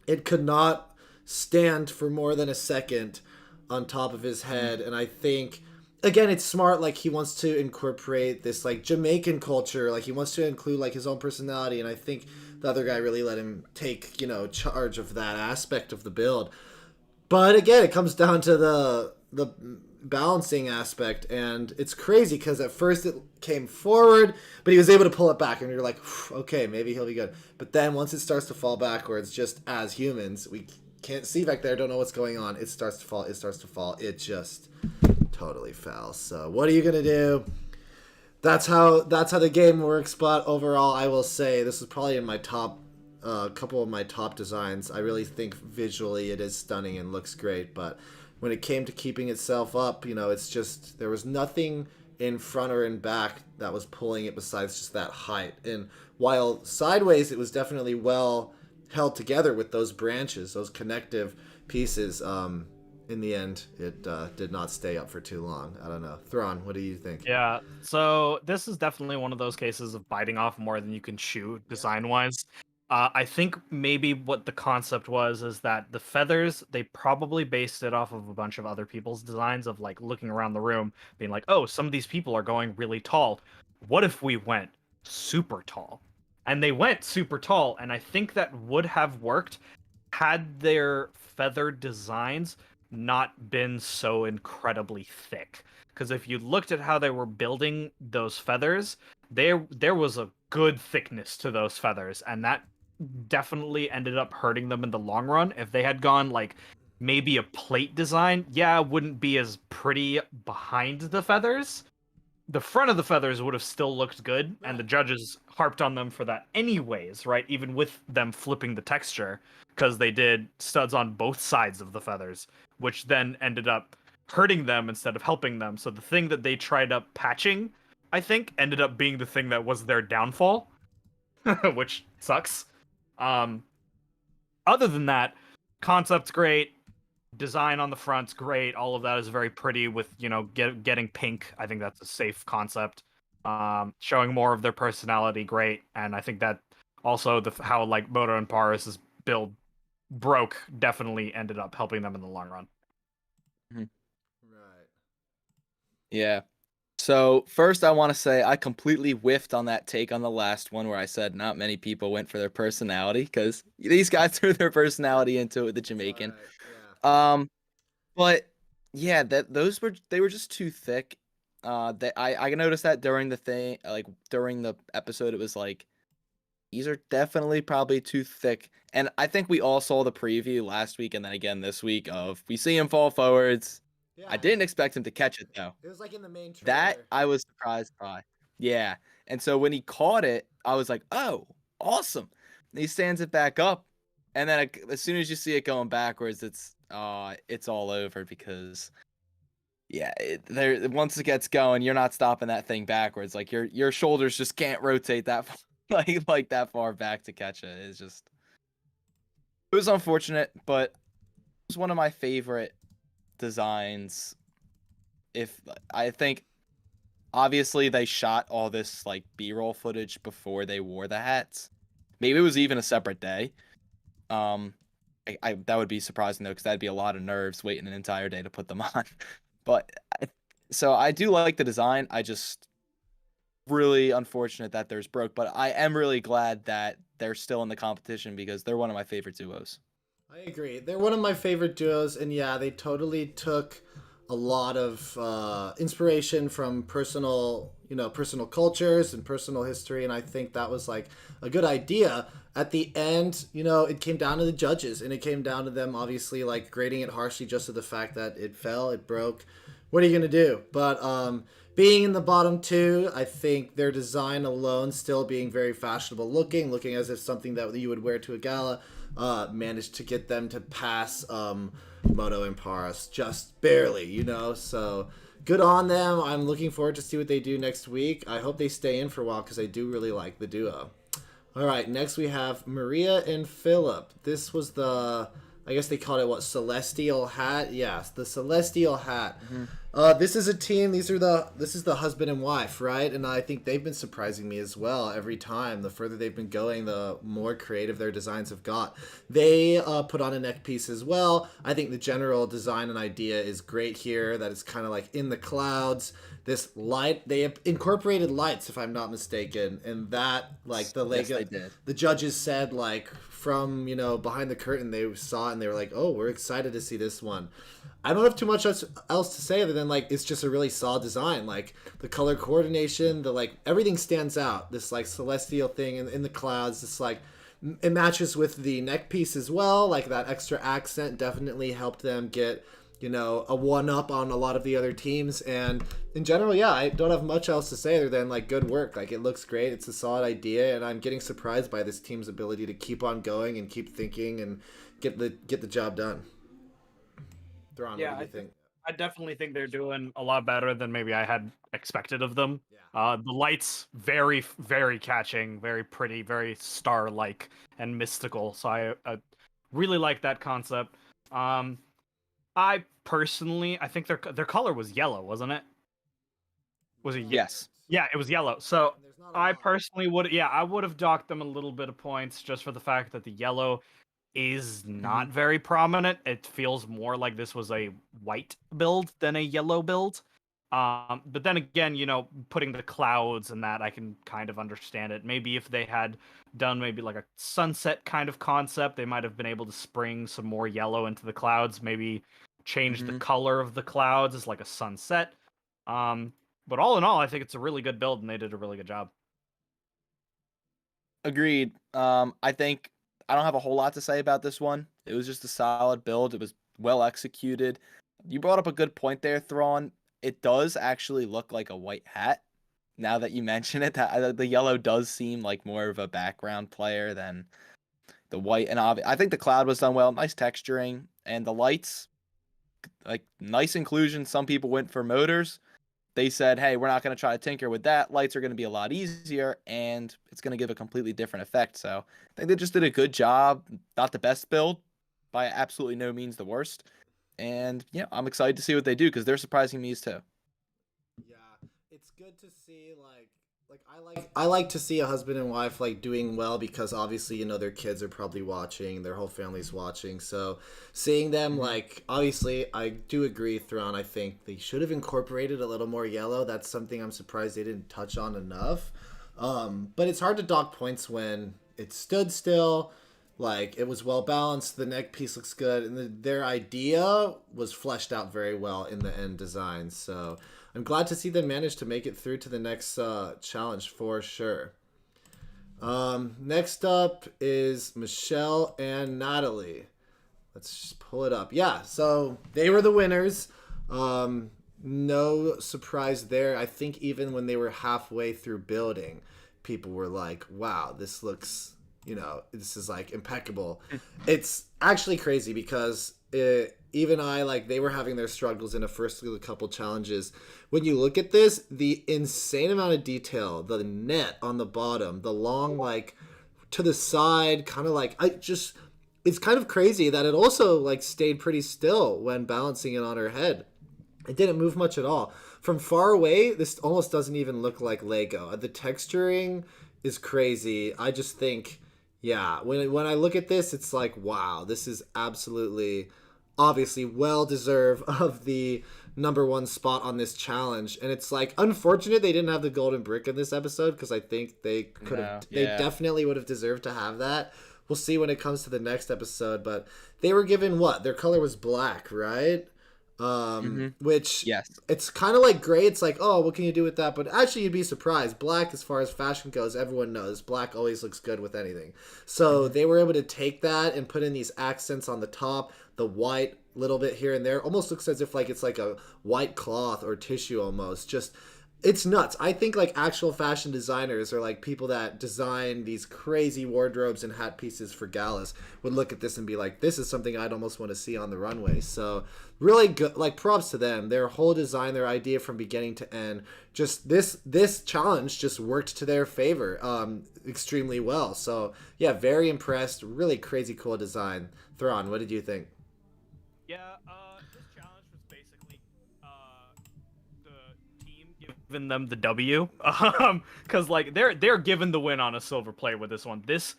it could not stand for more than a second. on top of his head, and I think again it's smart. Like he wants to incorporate this like Jamaican culture, like he wants to include like his own personality, and I think the other guy really let him take charge of that aspect of the build. But again, it comes down to the balancing aspect, and it's crazy because at first it came forward, but he was able to pull it back, and you're like, okay, maybe he'll be good. But then once it starts to fall backwards, just as humans, we can't see back there, don't know what's going on. It starts to fall. It just totally fell. So what are you gonna do? That's how the game works. But overall, I will say this is probably in my top. Couple of my top designs. I really think visually it is stunning and looks great, but when it came to keeping itself up, it's just there was nothing in front or in back that was pulling it besides just that height. And while sideways, it was definitely well held together with those branches, those connective pieces. In the end, it did not stay up for too long. I don't know. Thrawn, what do you think? Yeah, so this is definitely one of those cases of biting off more than you can chew design-wise. I think maybe what the concept was is that the feathers, they probably based it off of a bunch of other people's designs of like looking around the room, being like, oh, some of these people are going really tall. What if we went super tall? And they went super tall, and I think that would have worked had their feather designs not been so incredibly thick. Because if you looked at how they were building those feathers, there was a good thickness to those feathers, and that definitely ended up hurting them in the long run. If they had gone like maybe a plate design, yeah, it wouldn't be as pretty behind the feathers. The front of the feathers would have still looked good, and the judges harped on them for that anyways, right? Even with them flipping the texture, because they did studs on both sides of the feathers, which then ended up hurting them instead of helping them. So the thing that they tried up patching, I think, ended up being the thing that was their downfall, which sucks. Other than that, concept's great, design on the front's great. All of that is very pretty with, getting pink. I think that's a safe concept. Showing more of their personality, great. And I think that also how like Moto and Paris's build broke definitely ended up helping them in the long run. Right. Yeah. So first I want to say I completely whiffed on that take on the last one where I said not many people went for their personality, because these guys threw their personality into it, the Jamaican. Right. Yeah. But yeah, they were just too thick. I noticed that during the thing, like during the episode, it was like these are definitely probably too thick. And I think we all saw the preview last week and then again this week of we see him fall forwards. Yeah. I didn't expect him to catch it though. It was like in the main trailer. That I was surprised by. Yeah. And so when he caught it, I was like, oh, awesome. And he stands it back up. And then as soon as you see it going backwards, it's all over, because yeah, once it gets going, you're not stopping that thing backwards. Like your shoulders just can't rotate that like that far back to catch it. It was unfortunate, but it was one of my favorite designs. I think obviously they shot all this like B-roll footage before they wore the hats. Maybe it was even a separate day. That would be surprising though, because that'd be a lot of nerves waiting an entire day to put them on. But so I do like the design. I just really unfortunate that theirs broke, but I am really glad that they're still in the competition because they're one of my favorite duos. I agree. They're one of my favorite duos, and yeah, they totally took a lot of inspiration from personal cultures and personal history, and I think that was like a good idea. At the end, it came down to the judges, and it came down to them obviously like grading it harshly just to the fact that it fell, it broke. What are you gonna do? But being in the bottom two, I think their design alone still being very fashionable looking as if something that you would wear to a gala, managed to get them to pass Moto and Paris just barely, so good on them. I'm looking forward to see what they do next week. I hope they stay in for a while because I do really like the duo. All right, next we have Maria and Phillip. This was I guess they called it Celestial Hat? Yes, the Celestial Hat. This is a team. This is the husband and wife, right? And I think they've been surprising me as well every time. The further they've been going, the more creative their designs have got. They put on a neck piece as well. I think the general design and idea is great here. That it's kind of like in the clouds. This light, they have incorporated lights, if I'm not mistaken, and that like the Lego, Yes, they did. the judges said like from behind the curtain they saw it and they were like, oh, we're excited to see this one. I don't have too much else to say other than like it's just a really solid design. Like the color coordination, the like everything stands out. This like celestial thing in the clouds. This like it matches with the neck piece as well. Like that extra accent definitely helped them get a one up on a lot of the other teams. And in general, yeah, I don't have much else to say other than like good work. Like it looks great. It's a solid idea, and I'm getting surprised by this team's ability to keep on going and keep thinking and get the job done. Thrawn, Yeah, what do you think? I definitely think they're doing a lot better than maybe I had expected of them. Yeah. The lights, very, very catching, very pretty, very star-like and mystical. So I really like that concept. I personally, I think their color was yellow, wasn't it? Was it? Yes. Yeah, it was yellow. So And there's not a I lot. personally would, yeah, I would have docked them a little bit of points just for the fact that the yellow is not very prominent. It feels more like this was a white build than a yellow build. But then again, putting the clouds and that, I can kind of understand it. Maybe if they had done maybe like a sunset kind of concept, they might have been able to spring some more yellow into the clouds. Maybe change the color of the clouds as like a sunset. But all in all, I think it's a really good build, and they did a really good job. Agreed. I think I don't have a whole lot to say about this one. It was just a solid build. It was well executed. You brought up a good point there, Thrawn. It does actually look like a white hat. Now that you mention it, that the yellow does seem like more of a background player than the white. And I think the cloud was done well. Nice texturing, and the lights, like nice inclusion. Some people went for motors. They said, hey, we're not going to try to tinker with that. Lights are going to be a lot easier, and it's going to give a completely different effect. So I think they just did a good job. Not the best build, by absolutely no means the worst. And yeah, I'm excited to see what they do because they're surprising me too. Yeah, it's good to see I like to see a husband and wife like doing well because obviously their kids are probably watching, their whole family's watching. So seeing them like obviously I do agree, Thrawn. I think they should have incorporated a little more yellow. That's something I'm surprised they didn't touch on enough. But it's hard to dock points when it stood still. Like it was well balanced, the neck piece looks good, and their idea was fleshed out very well in the end design. So I'm glad to see them manage to make it through to the next challenge for sure. Next up is Michelle and Natalie. Let's just pull it up. Yeah, so they were the winners. No surprise there. I think even when they were halfway through building, people were like, wow, this looks, this is like impeccable. It's actually crazy because even I, like, they were having their struggles in the first couple challenges. When you look at this, the insane amount of detail, the net on the bottom, the long, like, to the side, kind of like, it's kind of crazy that it also, like, stayed pretty still when balancing it on her head. It didn't move much at all. From far away, this almost doesn't even look like Lego. The texturing is crazy. I just think, yeah, when I look at this, it's like, wow, this is absolutely, obviously, well deserved of the number one spot on this challenge. And it's like unfortunate they didn't have the golden brick in this episode because I think they could have, they definitely would have deserved to have that. We'll see when it comes to the next episode, but they were given what? Their color was black, right? Which, yes, it's kind of like gray. It's like, oh, what can you do with that? But actually, you'd be surprised. Black, as far as fashion goes, everyone knows black always looks good with anything. So they were able to take that and put in these accents on the top, the white little bit here and there. Almost looks as if like it's like a white cloth or tissue almost. Just, it's nuts. I think like actual fashion designers or like people that design these crazy wardrobes and hat pieces for galas would look at this and be like, this is something I'd almost want to see on the runway. So really good, like props to them. Their whole design, their idea from beginning to end, just this challenge just worked to their favor extremely well. So yeah, very impressed. Really crazy cool design. Thrawn, what did you think? Yeah, this challenge was basically given them the W, because like they're given the win on a silver plate with this one. This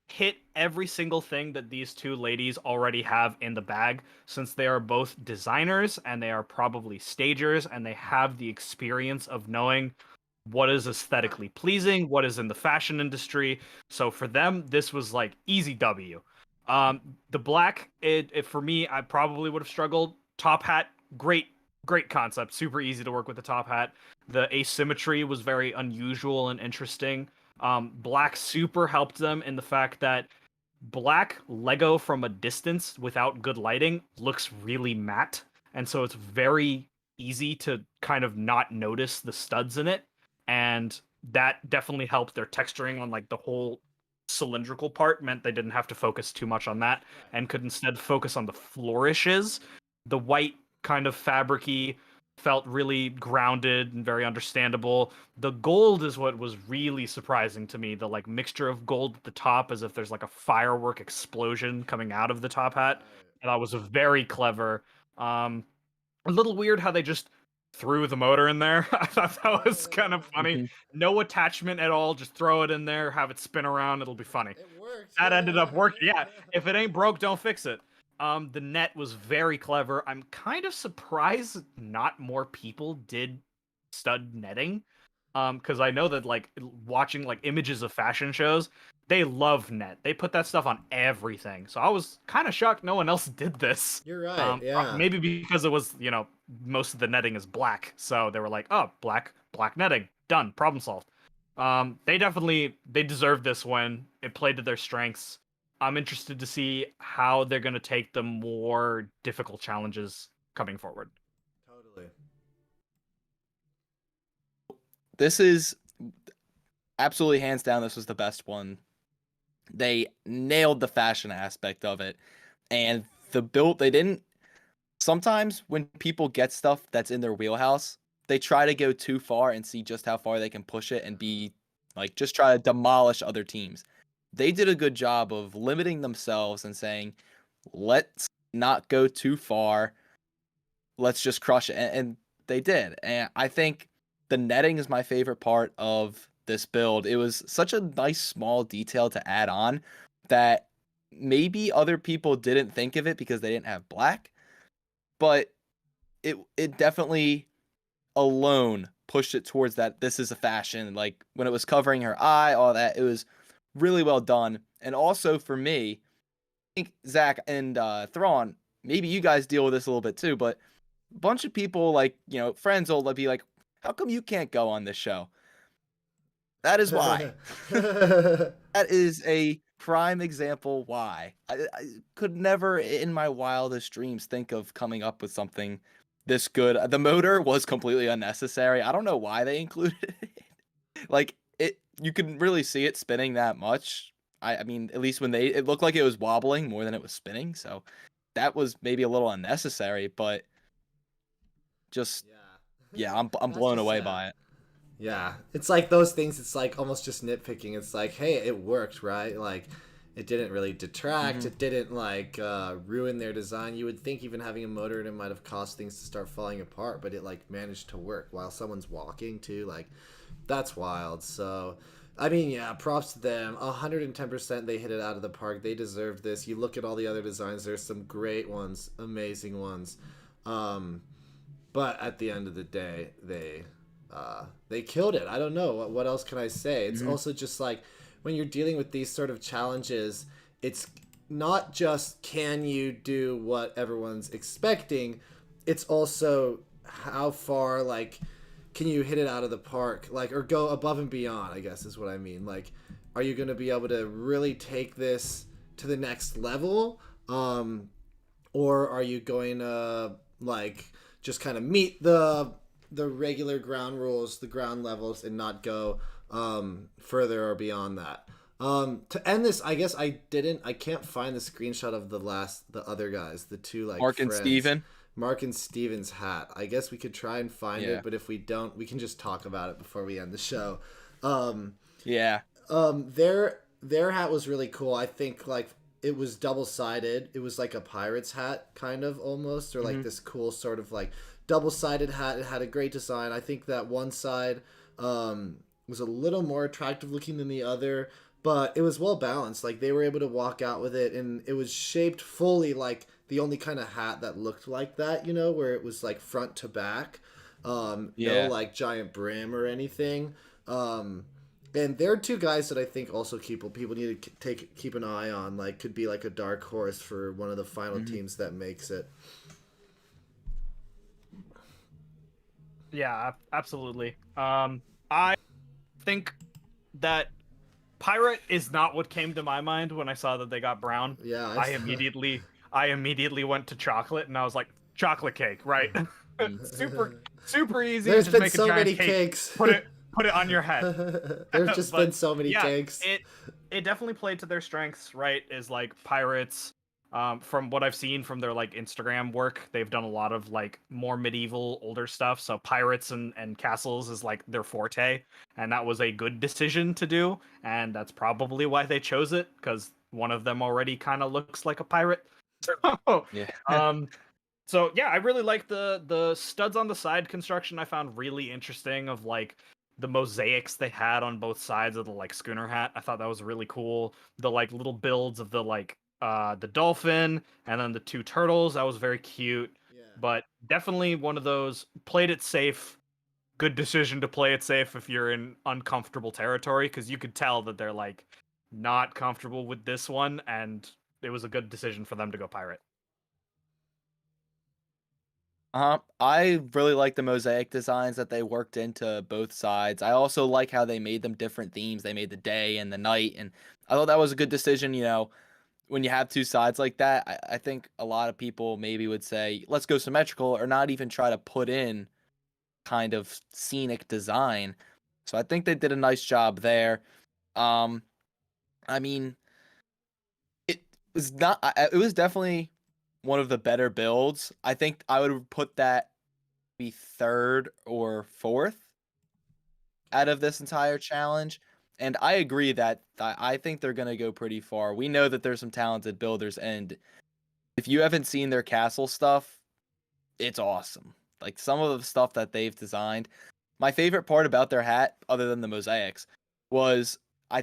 hit every single thing that these two ladies already have in the bag, since they are both designers and they are probably stagers and they have the experience of knowing what is aesthetically pleasing, what is in the fashion industry. So for them, this was like easy W. The black, it for me, I probably would have struggled. Top hat, great concept, super easy to work with the top hat. The asymmetry was very unusual and interesting. Black super helped them in the fact that black Lego from a distance without good lighting looks really matte, and so it's very easy to kind of not notice the studs in it, and that definitely helped their texturing on like the whole cylindrical part, meant they didn't have to focus too much on that and could instead focus on the flourishes. The white kind of fabricy felt really grounded and very understandable. The gold is what was really surprising to me. The like mixture of gold at the top, as if there's like a firework explosion coming out of the top hat. And that was very clever. A little weird how they just threw the motor in there. I thought that was kind of funny. Mm-hmm. No attachment at all. Just throw it in there, have it spin around. It'll be funny. It worked. That ended up working. Yeah, if it ain't broke, don't fix it. The net was very clever. I'm kind of surprised not more people did stud netting. Because I know that like watching like images of fashion shows, they love net. They put that stuff on everything. So I was kind of shocked no one else did this. You're right. Yeah. Maybe because it was, most of the netting is black. So they were like, oh, black netting. Done. Problem solved. They deserved this win. It played to their strengths. I'm interested to see how they're going to take the more difficult challenges coming forward. Totally. This is absolutely hands down. This was the best one. They nailed the fashion aspect of it, and the build. They didn't. Sometimes when people get stuff that's in their wheelhouse, they try to go too far and see just how far they can push it and be like just try to demolish other teams. They did a good job of limiting themselves and saying, let's not go too far. Let's just crush it. And they did. And I think the netting is my favorite part of this build. It was such a nice small detail to add on that maybe other people didn't think of it because they didn't have black, but it definitely alone pushed it towards that this is a fashion. Like when it was covering her eye, all that, it was really well done. And also for me, I think Zach and Thrawn, maybe you guys deal with this a little bit too, but a bunch of people like, friends will be like, how come you can't go on this show? That is why. That is a prime example why. I could never in my wildest dreams think of coming up with something this good. The motor was completely unnecessary. I don't know why they included it. Like, you couldn't really see it spinning that much. I mean, at least when it looked like it was wobbling more than it was spinning. So that was maybe a little unnecessary, but just, yeah, I'm blown away by it. Yeah, it's like those things. It's like almost just nitpicking. It's like, hey, it worked, right? Like, it didn't really detract. Mm-hmm. It didn't like ruin their design. You would think even having a motor in it might have caused things to start falling apart, but it like managed to work while someone's walking too. Like, that's wild. So, I mean, yeah, props to them. 110% they hit it out of the park. They deserve this. You look at all the other designs. There's some great ones, amazing ones. But at the end of the day, they killed it. I don't know. What else can I say? It's also just like when you're dealing with these sort of challenges, it's not just can you do what everyone's expecting, it's also how far, like, can you hit it out of the park, like, or go above and beyond, I guess is what I mean. Like, are you going to be able to really take this to the next level? Or are you going to, like, just kind of meet the regular ground rules, the ground levels, and not go further or beyond that? To end this, I guess I can't find the screenshot of the other guys, the two like Mark friends. and Steven. Mark and Steven's hat. I guess we could try and find it, but if we don't, we can just talk about it before we end the show. Their hat was really cool. I think like it was double-sided. It was like a pirate's hat kind of almost, or like this cool sort of like double-sided hat. It had a great design. I think that one side was a little more attractive looking than the other, but it was well balanced. Like they were able to walk out with it, and it was shaped fully like the only kind of hat that looked like that, you know, where it was like front to back. No like giant brim or anything. And there are two guys that I think also people need to keep an eye on. Like, could be like a dark horse for one of the final teams that makes it. Yeah, absolutely. I think that pirate is not what came to my mind when I saw that they got brown. Yeah, I immediately went to chocolate, and I was like, chocolate cake, right? super easy. There's just been make so a giant many cake, cakes. Put it on your head. There's just been so many cakes. It definitely played to their strengths, right? Is like pirates. From what I've seen from their like Instagram work, they've done a lot of like more medieval, older stuff. So pirates and castles is like their forte, and that was a good decision to do. And that's probably why they chose it, because one of them already kind of looks like a pirate. So yeah, I really like the studs on the side construction. I found really interesting, of like the mosaics they had on both sides of the like schooner hat. I thought that was really cool. The like little builds of the like the dolphin and then the two turtles, that was very cute. Yeah. But definitely one of those, played it safe. Good decision to play it safe if you're in uncomfortable territory, because you could tell that they're like not comfortable with this one, and it was a good decision for them to go pirate. I really like the mosaic designs that they worked into both sides. I also like how they made them different themes. They made the day and the night, and I thought that was a good decision. You know, when you have two sides like that, I think a lot of people maybe would say, let's go symmetrical, or not even try to put in kind of scenic design. So I think they did a nice job there. I mean, it was not. It was definitely one of the better builds. I think I would put that be third or fourth out of this entire challenge. And I agree that I think they're going to go pretty far. We know that there's some talented builders, and if you haven't seen their castle stuff, it's awesome. Like some of the stuff that they've designed. My favorite part about their hat, other than the mosaics, was I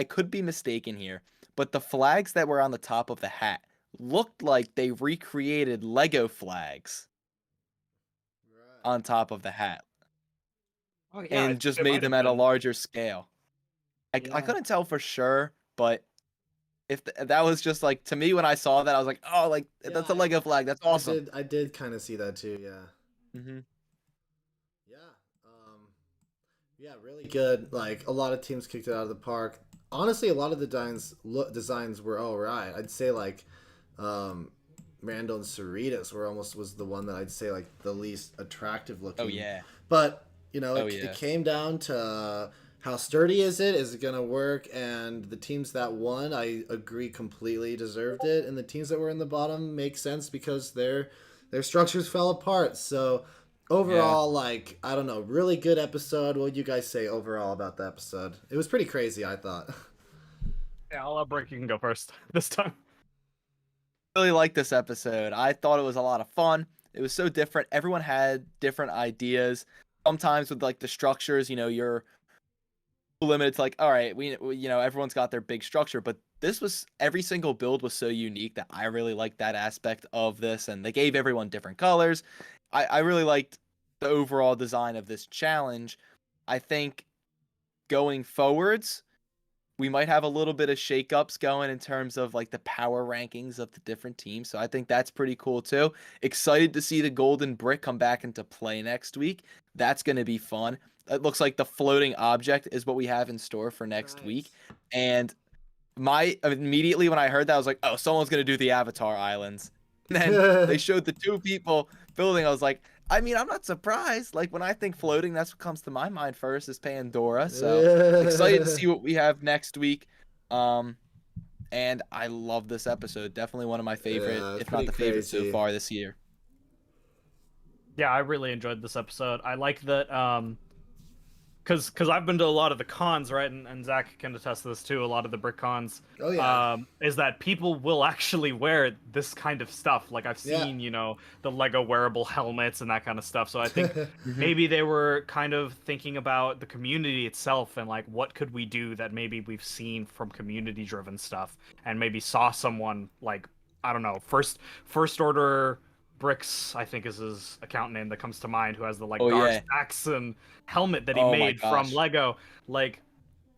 could be mistaken here, but the flags that were on the top of the hat looked like they recreated Lego flags on top of the hat. Oh, yeah, and just made them at a larger scale. I Yeah. couldn't tell for sure, but if that was just like, to me when I saw that, I was like, oh, like that's a Lego flag. That's awesome. I did kind of see that too. Yeah. Mm-hmm. Yeah. Yeah, really good. Like a lot of teams kicked it out of the park. Honestly, a lot of the designs were all right. I'd say like Randall and Sarita's was the one that I'd say like the least attractive looking. Oh yeah. But you know, it came down to how sturdy is it gonna work, and the teams that won, I agree, completely deserved it, and the teams that were in the bottom make sense because their structures fell apart. So overall, like, I don't know, really good episode. What would you guys say overall about the episode? It was pretty crazy, I thought. Yeah, I'll let Brick, you can go first this time. Really liked this episode. I thought it was a lot of fun. It was so different. Everyone had different ideas. Sometimes with like the structures, you know, you're limited to like, all right, we you know, everyone's got their big structure, but every single build was so unique that I really liked that aspect of this, and they gave everyone different colors. I really liked the overall design of this challenge. I think going forwards, we might have a little bit of shakeups going in terms of like the power rankings of the different teams. So I think that's pretty cool too. Excited to see the golden brick come back into play next week. That's going to be fun. It looks like the floating object is what we have in store for next week. And immediately when I heard that, I was like, oh, someone's going to do the Avatar Islands. And then they showed the two people building. I was like, I mean, I'm not surprised. Like, when I think floating, that's what comes to my mind first is Pandora. So excited to see what we have next week. And I love this episode. Definitely one of my favorite, if not the favorite so far this year. Yeah, I really enjoyed this episode. I like that because I've been to a lot of the cons, right, and Zach can attest to this too. A lot of the brick cons, Oh, yeah. is that people will actually wear this kind of stuff. Like I've Yeah. seen, the Lego wearable helmets and that kind of stuff. So I think Mhm. maybe they were kind of thinking about the community itself and like what could we do that maybe we've seen from community-driven stuff, and maybe saw someone like, I don't know, first order. Bricks, I think is his account name that comes to mind, who has the like Oh, Gar yeah. Saxon helmet that he Oh my made from gosh. Lego. Like,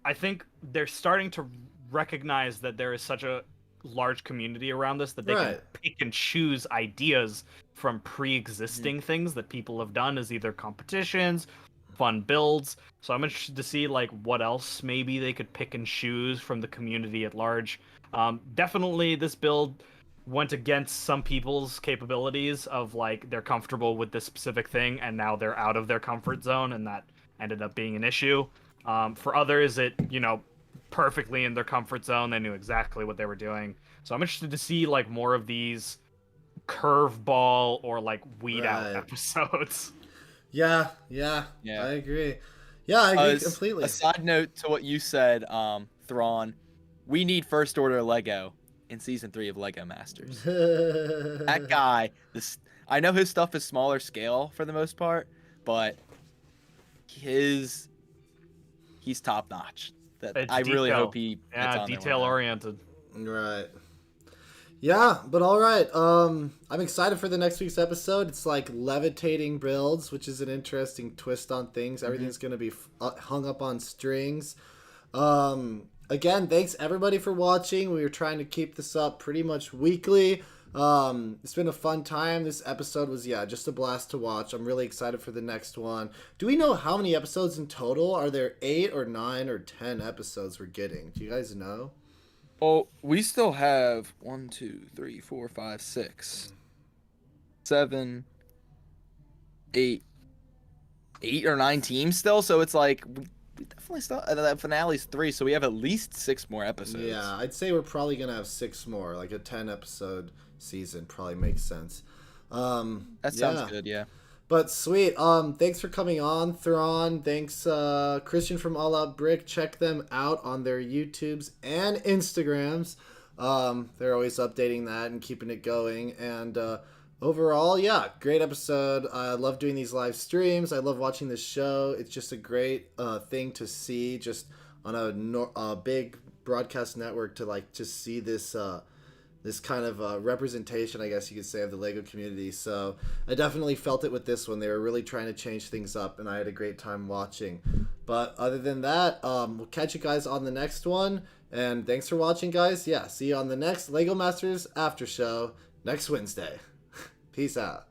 I think they're starting to recognize that there is such a large community around this that they can Right. pick and choose ideas from pre-existing things that people have done as either competitions, fun builds. So I'm interested to see like what else maybe they could pick and choose from the community at large. Definitely this build went against some people's capabilities of like they're comfortable with this specific thing and now they're out of their comfort zone, and that ended up being an issue. For others, it perfectly in their comfort zone. They knew exactly what they were doing. So I'm interested to see like more of these curveball or like weed out Right. episodes. Yeah. Yeah. I agree. Yeah, I agree As completely. a side note to what you said, Thrawn, we need first order Lego in season 3 of Lego Masters. That guy, I know his stuff is smaller scale for the most part, but he's top notch. It's I really detail. hope he gets Yeah, on there one detail day. oriented. Right. Yeah, but all right. I'm excited for the next week's episode. It's like levitating builds, which is an interesting twist on things. Everything's going to be hung up on strings. Again, thanks everybody for watching. We were trying to keep this up pretty much weekly. It's been a fun time. This episode was, just a blast to watch. I'm really excited for the next one. Do we know how many episodes in total? Are there 8 or 9 or 10 episodes we're getting? Do you guys know? Oh, we still have 1, 2, 3, 4, 5, 6, 7, 8 or 9 teams still. So it's like we definitely still. That finale's 3, so we have at least 6 more episodes. Yeah, I'd say we're probably gonna have 6 more. Like a 10 episode season probably makes sense. That sounds good. Yeah. But sweet. Thanks for coming on, Thrawn. Thanks, Christian from All Out Brick. Check them out on their YouTubes and Instagrams. They're always updating that and keeping it going. And overall, great episode. I love doing these live streams. I love watching this show. It's just a great thing to see, just on a big broadcast network, to like just see this. This kind of representation, I guess you could say, of the LEGO community. So I definitely felt it with this one. They were really trying to change things up, and I had a great time watching. But other than that, we'll catch you guys on the next one. And thanks for watching, guys. See you on the next LEGO Masters After Show next Wednesday. Peace out.